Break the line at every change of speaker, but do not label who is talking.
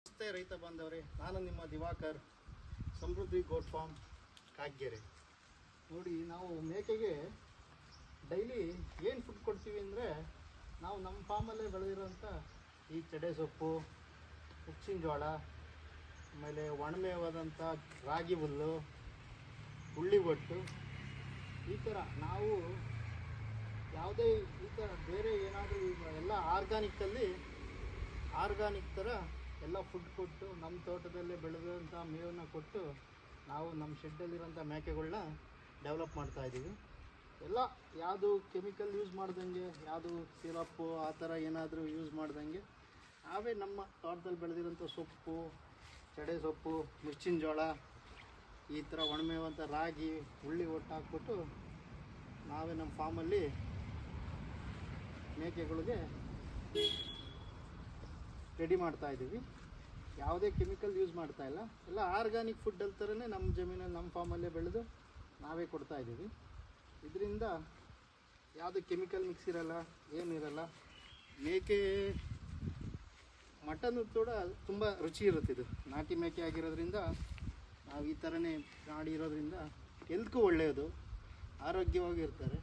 ನಮಸ್ತೆ ರೈತ ಬಾಂಧವರೇ, ನಾನು ನಿಮ್ಮ ದಿವಾಕರ್, ಸಮೃದ್ಧಿ ಗೋಟ್ ಫಾರ್ಮ್ ಕಾಗ್ಗೆರೆ. ನೋಡಿ, ನಾವು ಮೇಕೆಗೆ ಡೈಲಿ ಏನು ಫುಡ್ ಕೊಡ್ತೀವಿ ಅಂದರೆ, ನಾವು ನಮ್ಮ ಫಾರ್ಮಲ್ಲೇ ಬೆಳೆದಿರೋಂಥ ಈ ಚಡೆ ಸೊಪ್ಪು, ಉಚ್ಚಿನ ಜೋಳ, ಆಮೇಲೆ ಒಣಮೇವಾದಂಥ ರಾಗಿ ಹುಲ್ಲು, ಹುಳ್ಳಿ ಒಟ್ಟು, ಈ ಥರ ನಾವು ಯಾವುದೇ ಈ ಥರ ಬೇರೆ ಏನಾದರೂ ಎಲ್ಲ ಆರ್ಗಾನಿಕ್ ಥರ ಎಲ್ಲ ಫುಡ್ ಕೊಟ್ಟು, ನಮ್ಮ ತೋಟದಲ್ಲೇ ಬೆಳೆದಂಥ ಮೇವನ್ನು ಕೊಟ್ಟು ನಾವು ನಮ್ಮ ಶೆಡ್ಡಲ್ಲಿರೋಂಥ ಮೇಕೆಗಳನ್ನ ಡೆವಲಪ್ ಮಾಡ್ತಾಯಿದ್ದೀವಿ. ಎಲ್ಲ ಯಾವುದು ಕೆಮಿಕಲ್ ಯೂಸ್ ಮಾಡ್ದಂಗೆ, ಯಾವುದು ಸಿರಪ್ಪು ಆ ಥರ ಏನಾದರೂ ಯೂಸ್ ಮಾಡ್ದಂಗೆ ನಾವೇ ನಮ್ಮ ತೋಟದಲ್ಲಿ ಬೆಳೆದಿರೋಂಥ ಸೊಪ್ಪು, ಚಡೆ ಸೊಪ್ಪು, ಮಿರ್ಚಿನ ಜೋಳ, ಈ ಥರ ಒಣಮೇವಂಥ ರಾಗಿ, ಹುಳ್ಳಿ ಒಟ್ಟು ಹಾಕ್ಬಿಟ್ಟು ನಾವೇ ನಮ್ಮ ಫಾರ್ಮಲ್ಲಿ ಮೇಕೆಗಳಿಗೆ ರೆಡಿ ಮಾಡ್ತಾಯಿದ್ದೀವಿ. ಯಾವುದೇ ಕೆಮಿಕಲ್ ಯೂಸ್ ಮಾಡ್ತಾಯಿಲ್ಲ, ಎಲ್ಲ ಆರ್ಗಾನಿಕ್ ಫುಡ್ ಥರನೇ ನಮ್ಮ ಜಮೀನಲ್ಲಿ ನಮ್ಮ ಫಾರ್ಮಲ್ಲೇ ಬೆಳೆದು ನಾವೇ ಕೊಡ್ತಾಯಿದ್ದೀವಿ. ಇದರಿಂದ ಯಾವುದೇ ಕೆಮಿಕಲ್ ಮಿಕ್ಸ್ ಇರೋಲ್ಲ, ಏನಿರಲ್ಲ. ಮೇಕೆ ಮಟನ್ ಕೂಡ ತುಂಬ ರುಚಿ ಇರುತ್ತೆ. ಇದು ನಾಟಿ ಮೇಕೆ ಆಗಿರೋದ್ರಿಂದ ನಾವು ಈ ಥರನೇ ಮಾಡಿ ಇರೋದ್ರಿಂದ ಹೆಲ್ತ್ಗೂ ಒಳ್ಳೆಯದು, ಆರೋಗ್ಯವಾಗಿ ಇರ್ತಾರೆ.